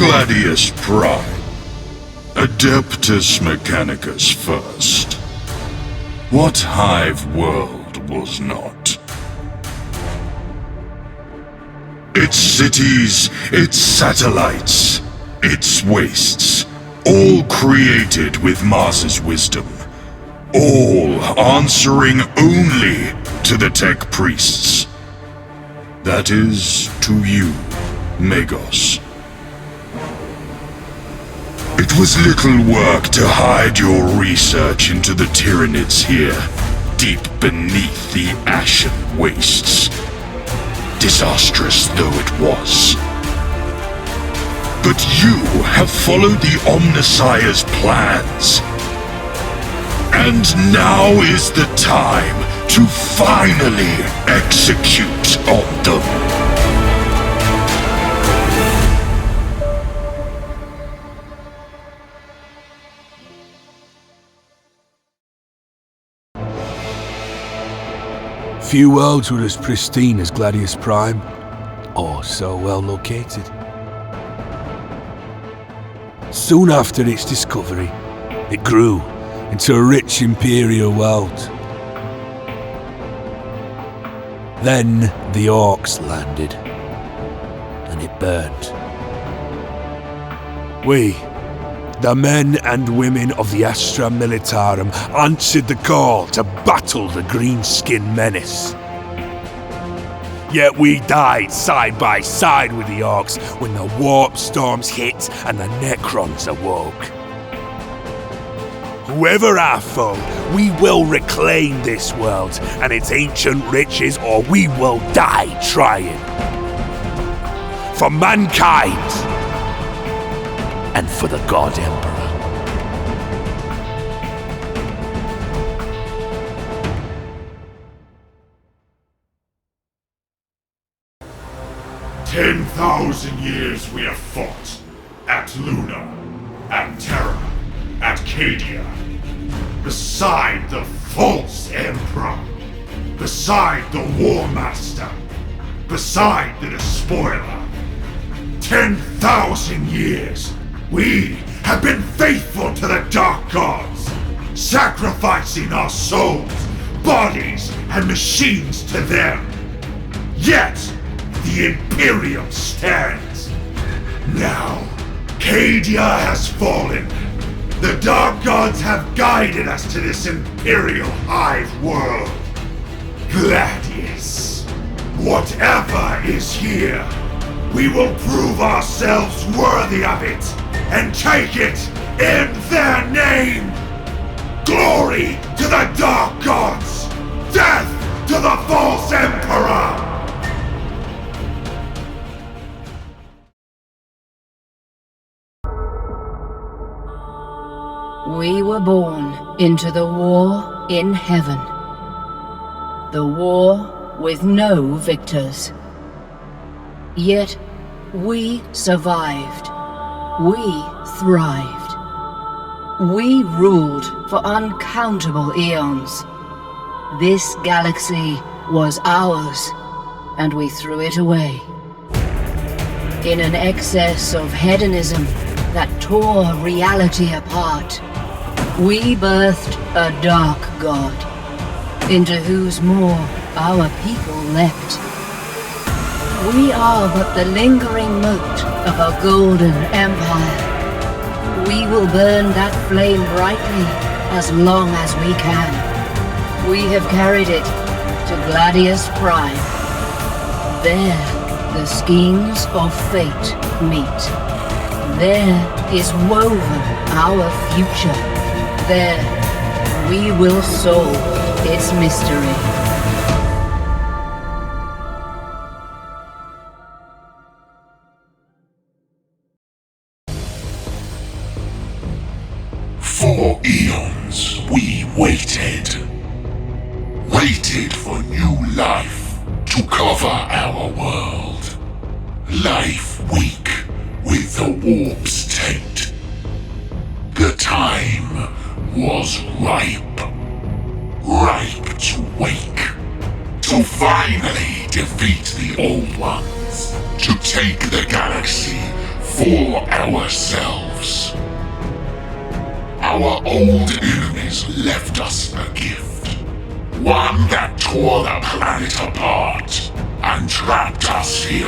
Gladius Prime, Adeptus Mechanicus first. What hive world was not? Its cities, its satellites, its wastes, all created with Mars's wisdom. All answering only to the tech priests. That is, to you, Magos. It was little work to hide your research into the Tyranids here, deep beneath the ashen wastes. Disastrous though it was. But you have followed the Omnissiah's plans. And now is the time to finally execute on them. Few worlds were as pristine as Gladius Prime, or so well located. Soon after its discovery, it grew into a rich imperial world. Then the orcs landed, and it burned. We, the men and women of the Astra Militarum, answered the call to battle the Greenskin menace. Yet we died side by side with the orcs when the warp storms hit and the Necrons awoke. Whoever our foe, we will reclaim this world and its ancient riches, or we will die trying. For mankind, and for the God Emperor. "10,000 years we have fought. At Luna, at Terra, at Cadia. Beside the false Emperor. Beside the War Master. Beside the Despoiler. 10,000 years. We have been faithful to the Dark Gods, sacrificing our souls, bodies, and machines to them. Yet, the Imperium stands. Now, Cadia has fallen. The Dark Gods have guided us to this Imperial Hive world. Gladius, whatever is here, we will prove ourselves worthy of it, and take it in their name! Glory to the Dark Gods! Death to the false Emperor! We were born into the war in heaven. The war with no victors. Yet, we survived. We thrived. We ruled for uncountable eons. This galaxy was ours, and we threw it away. In an excess of hedonism that tore reality apart, we birthed a dark god, into whose maw our people leapt. We are but the lingering mote of a golden empire. We will burn that flame brightly as long as we can. We have carried it to Gladius Prime. There, the schemes of fate meet. There is woven our future. There, we will solve its mystery. For eons, we waited. Waited for new life to cover our world. Life weak with the warp's taint. The time was ripe. Ripe to wake. To finally defeat the old ones. To take the galaxy for ourselves. Our old enemies left us a gift. One that tore the planet apart and trapped us here.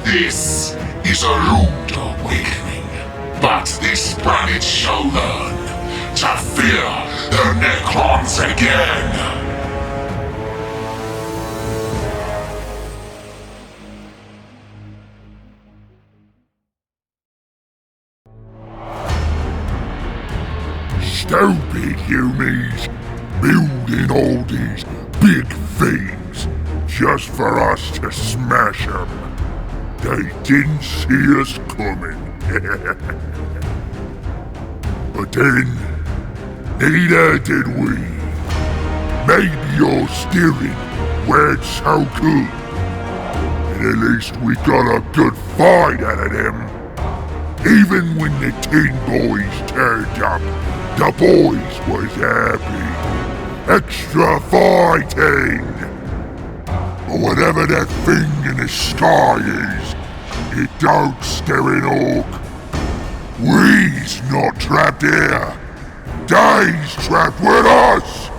This is a rude awakening, but this planet shall learn to fear the Necrons again. Stupid humans, building all these big things just for us to smash them. They didn't see us coming. But then, neither did we. Maybe your steering weren't so good. And at least we got a good fight out of them. Even when the Tin Boys turned up, the boys was happy. Extra fighting! But whatever that thing in the sky is, it don't scare an orc. We's not trapped here. They's trapped with us!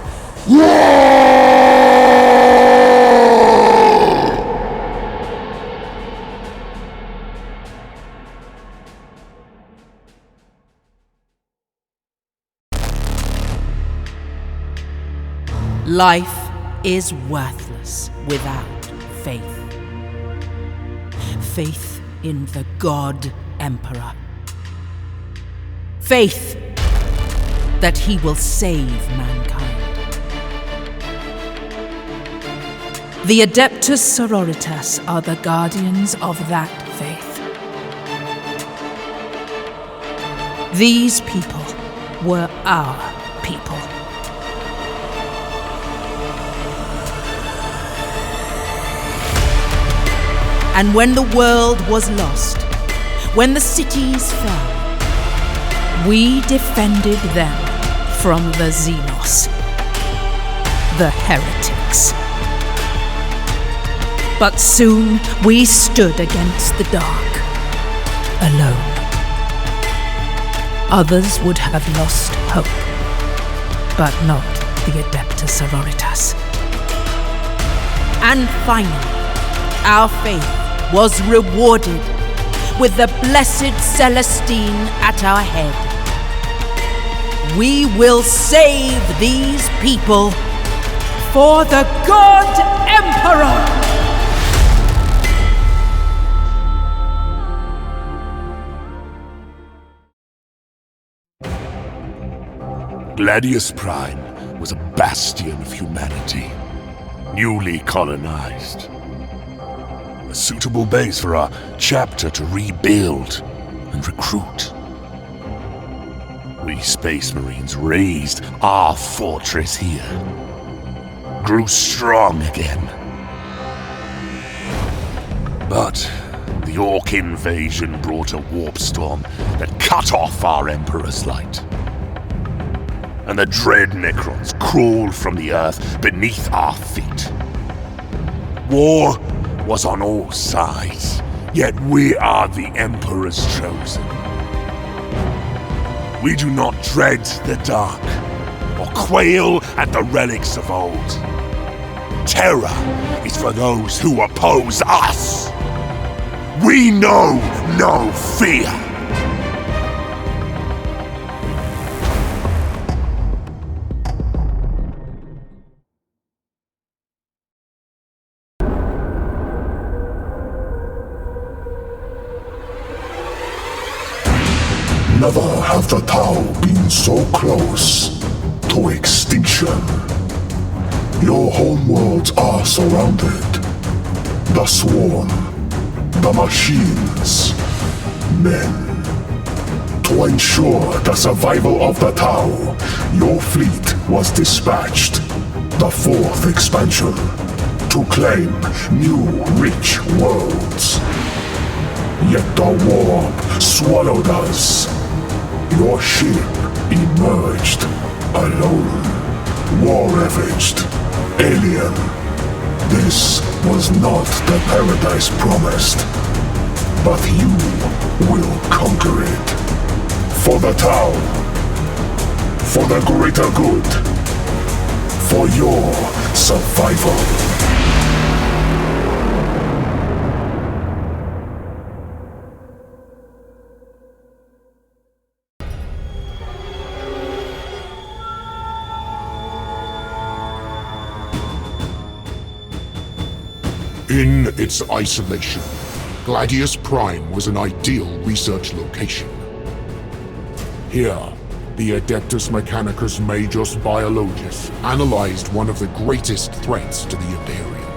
Whoa! Life is worthless without faith. Faith in the God Emperor. Faith that he will save mankind. The Adeptus Sororitas are the guardians of that faith. These people were our people. And when the world was lost, when the cities fell, we defended them from the Xenos, the heretics. But soon we stood against the dark, alone. Others would have lost hope, but not the Adeptus Sororitas. And finally, our faith was rewarded with the blessed Celestine at our head. We will save these people for the God Emperor! Gladius Prime was a bastion of humanity, newly colonized. A suitable base for our chapter to rebuild and recruit. We Space Marines raised our fortress here, grew strong again. But the Orc invasion brought a warp storm that cut off our Emperor's light. And the dread Necrons crawled from the earth beneath our feet. War was on all sides, yet we are the Emperor's chosen. We do not dread the dark, or quail at the relics of old. Terror is for those who oppose us. We know no fear. Never have the Tau been so close to extinction. Your homeworlds are surrounded. The Swarm, the machines, men. To ensure the survival of the Tau, your fleet was dispatched. The fourth expansion, to claim new rich worlds. Yet the warp swallowed us. Your ship emerged alone, war-ravaged, alien. This was not the paradise promised. but you will conquer it. For the town. For the greater good. For your survival. In its isolation, Gladius Prime was an ideal research location. Here, the Adeptus Mechanicus Majus Biologus analyzed one of the greatest threats to the Imperium.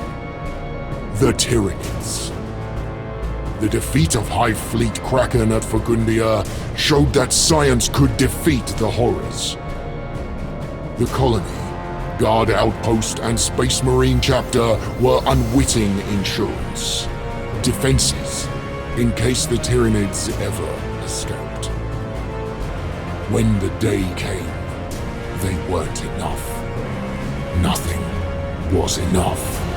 The Tyranids. The defeat of Hive Fleet Kraken at Fagundia showed that science could defeat the horrors. The colony, Guard Outpost and Space Marine Chapter were unwitting insurance. Defenses, in case the Tyranids ever escaped. When the day came, they weren't enough. Nothing was enough.